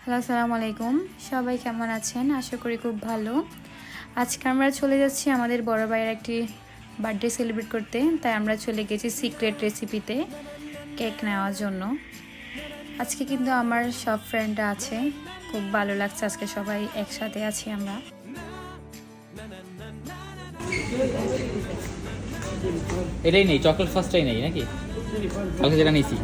Hello, আসসালামু আলাইকুম। সবাই কেমন আছেন? আশা করি খুব ভালো। আজকে আমরা চলে যাচ্ছি আমাদের বড় ভাইয়ের একটি বার্থডে সেলিব্রেট করতে। তাই আমরা চলে গেছি সিক্রেট রেসিপিতে কেক নেওয়ার জন্য। আজকে কিন্তু আমার সব ফ্রেন্ডরা আছে, খুব ভালো লাগছে। আজকে সবাই একসাথে আছি আমরা। এটাই নেই, চকলেট ফার্স্টটাই নেই নাকি? কালকে যেটা নিয়েছি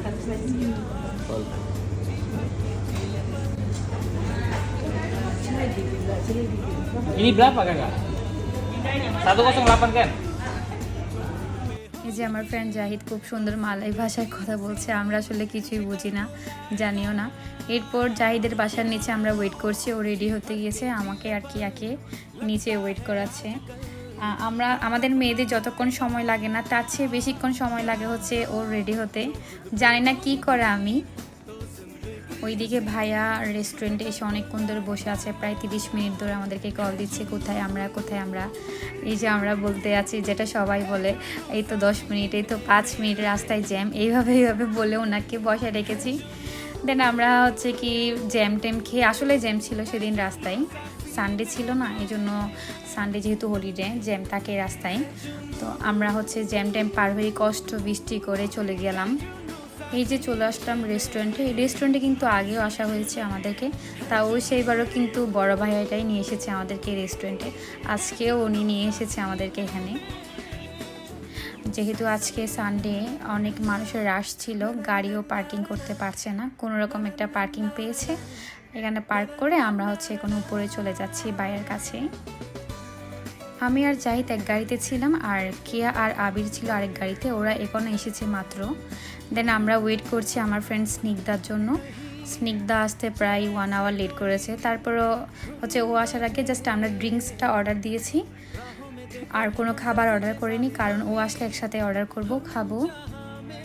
ini berapa kakak? Satu kosong delapan kan? এই যে আমার ফ্রেন্ড জাহিদ খুব সুন্দর মালয় ভাষায় কথা বলছে, আমরা আসলে কিছুই বুঝি না, জানিও না। এরপর জাহিদের বাসার নিচে আমরা ওয়েট করছি, ও রেডি হতে গিয়েছে, আমাকে আর কিয়াকে নিচে ওয়েট করাচ্ছে। আমাদের মেয়েদের যতক্ষণ সময় লাগে না তার চেয়ে বেশিক্ষণ সময় লাগে হচ্ছে ওর রেডি হতে। জানি না কি করে আমি। ওইদিকে ভাইয়া রেস্টুরেন্টে এসে অনেকক্ষণ ধরে বসে আছে, প্রায় 30 মিনিট ধরে আমাদেরকে কল দিচ্ছে, কোথায় আমরা। এই যে আমরা বলতে আছি যেটা সবাই বলে, এই তো 10 মিনিট, এই তো 5 মিনিট, রাস্তায় জ্যাম, এইভাবে বলে ওনাকে বসে রেখেছি। দেন আমরা হচ্ছে কি জ্যাম খেয়ে, আসলে জ্যাম ছিল সেদিন রাস্তায়, সানডে ছিল না, এই জন্য সানডে যেহেতু হলিডে জ্যাম থাকে রাস্তায়। তো আমরা হচ্ছে জ্যাম পার হয়ে কষ্ট বৃষ্টি করে চলে গেলাম। এই যে চলে আসলাম রেস্টুরেন্টে। এই রেস্টুরেন্টে কিন্তু আগেও আসা হয়েছে আমাদেরকে, তাও সেইবারও কিন্তু বড় ভাইয়াটাই নিয়ে এসেছে আমাদেরকে রেস্টুরেন্টে। আজকেও উনি নিয়ে এসেছে আমাদেরকে এখানে। যেহেতু আজকে সানডে, অনেক মানুষের রাশ ছিল, গাড়িও পার্কিং করতে পারছে না, কোনো রকম একটা পার্কিং পেয়েছে, এখানে পার্ক করে আমরা হচ্ছে এখন উপরে চলে যাচ্ছি ভাইয়ের কাছে। আমি আর জাহিদ এক গাড়িতে ছিলাম, আর কিয়া আর আবির ছিল আরেক গাড়িতে, ওরা এখনো এসেছে মাত্র। দেন আমরা ওয়েট করছি আমার ফ্রেন্ড স্নিগ্ধার জন্য। স্নিগ্ধা আসতে প্রায় 1 আওয়ার লেট করেছে। তারপরও হচ্ছে ও আসার আগে জাস্ট আমরা ড্রিঙ্কসটা অর্ডার দিয়েছি, আর কোনো খাবার অর্ডার করিনি, কারণ ও আসলে একসাথে অর্ডার করব, খাবো।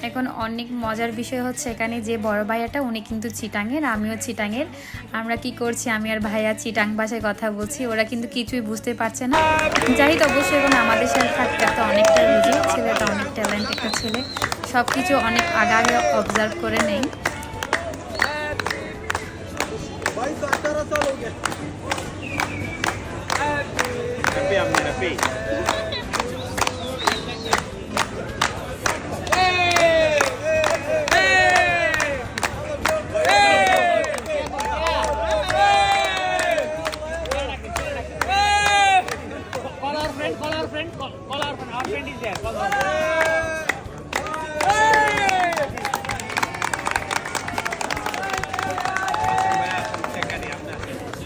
এখন অনেক মজার বিষয় হচ্ছে এখানে যে বড় ভাইয়াটা, উনি কিন্তু চিটাঙের, আমিও চিটাঙের। আমরা কি করছি, আমি আর ভাইয়া চিটাং ভাষায় কথা বলছি, ওরা কিন্তু কিছুই বুঝতে পারছে না। জাহিদ অবশ্যই এখন আমাদের সাথে থাকতে তো অনেকটা বুঝি, ছেলেটা অনেক ট্যালেন্ট একটা ছেলে, সব কিছু অনেক আগে অবজার্ভ করে নেই।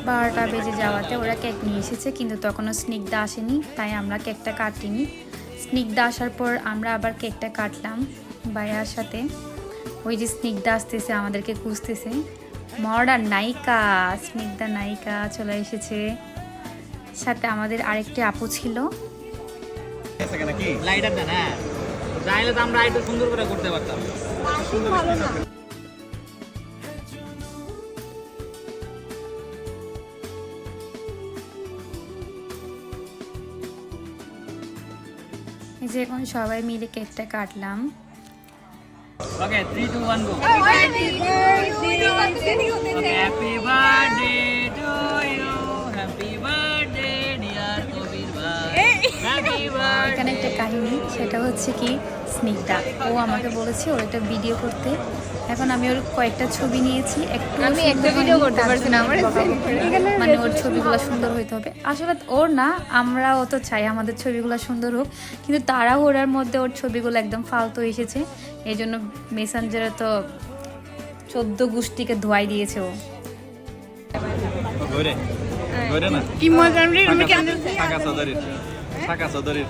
বারোটা বেজে যাওয়াতে ওরা কেক নিয়ে এসেছে, কিন্তু তখনও স্নিগ্ধা আসেনি, তাই আমরা কেকটা কাটিনি। স্নিগ্ধা আসার পর আমরা আবার কেকটা কাটলাম ভাইয়ার সাথে। ওই যে স্নিগ্ধা আসতেছে, আমাদেরকে খুঁজতেছে। মডার্ন নায়িকা স্নিগ্ধা, নায়িকা চলে এসেছে। সাথে আমাদের আরেকটি আপু ছিল। সুন্দর করে করতে পারতাম। এই যে এখন সবাই মিলে কেকটা কাটলাম। Okay 3 2 1 go. Happy birthday to you, happy birthday dear Kabir ভাই, হ্যাপি বার্থডে। এখানে একটা কাহিনী, সেটা হচ্ছে কি স্নিগ্ধা ও আমাকে বলেছে ওর একটা ভিডিও করতে। এখন আমি ওর কয়েকটা ছবি নিয়েছি, আমি একটা ভিডিও করতে পারছি না, মানে ওর ছবিগুলো সুন্দর হইতে হবে। আসলে ওর না, আমরাও তো চাই আমাদের ছবিগুলো সুন্দর হোক, কিন্তু তাড়াহুড়ার মধ্যে ওর ছবিগুলো একদম ফালতু এসেছে। এই জন্য মেসেঞ্জারে তো 14 গোষ্ঠীকে ধোয়াই দিয়েছে ও। কি মজা রে, আমি কেন ঢাকা সদরের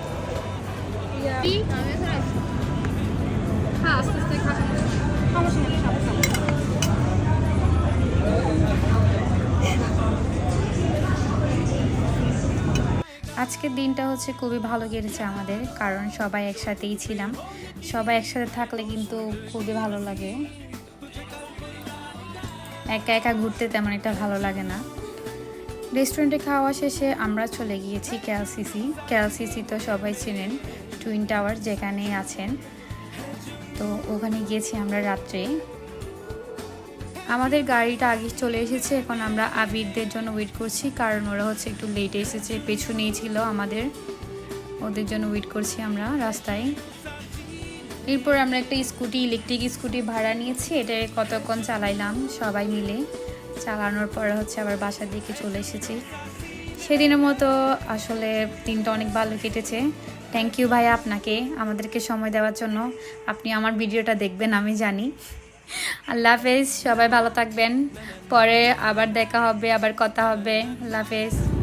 আজকের দিনটা হচ্ছে খুবই ভালো কেটেছে আমাদের, কারণ সবাই একসাথেই ছিলাম। সবাই একসাথে থাকলে কিন্তু খুবই ভালো লাগে, একা একা ঘুরতে তেমন একটা ভালো লাগে না। রেস্টুরেন্টে খাওয়া শেষে আমরা চলে গিয়েছি কেএলসিসি তো সবাই চেনেন, টুইন টাওয়ার যেখানেই আছেন। তো ওখানে গিয়েছি আমরা রাত্রে। আমাদের গাড়িটা আগে চলে এসেছে, এখন আমরা আবিরদের জন্য ওয়েট করছি, কারণ ওরা হচ্ছে একটু লেটে এসেছে, পেছনেই ছিল আমাদের, ওদের জন্য ওয়েট করছি আমরা রাস্তায়। এরপর আমরা একটা স্কুটি, ইলেকট্রিক স্কুটি ভাড়া নিয়েছি, এটা কতক্ষণ চালাইলাম সবাই মিলে, চালানোর পর হচ্ছে আবার বাসার দিকে চলে এসেছি। সেদিনের মতো আসলে দিনটা অনেক ভালো কেটেছে। থ্যাংক ইউ ভাইয়া আপনাকে আমাদেরকে সময় দেওয়ার জন্য। আপনি আমার ভিডিওটা দেখবেন আমি জানি। আল্লাহ হাফেজ, সবাই ভালো থাকবেন, পরে আবার দেখা হবে, আবার কথা হবে। আল্লাহ হাফেজ।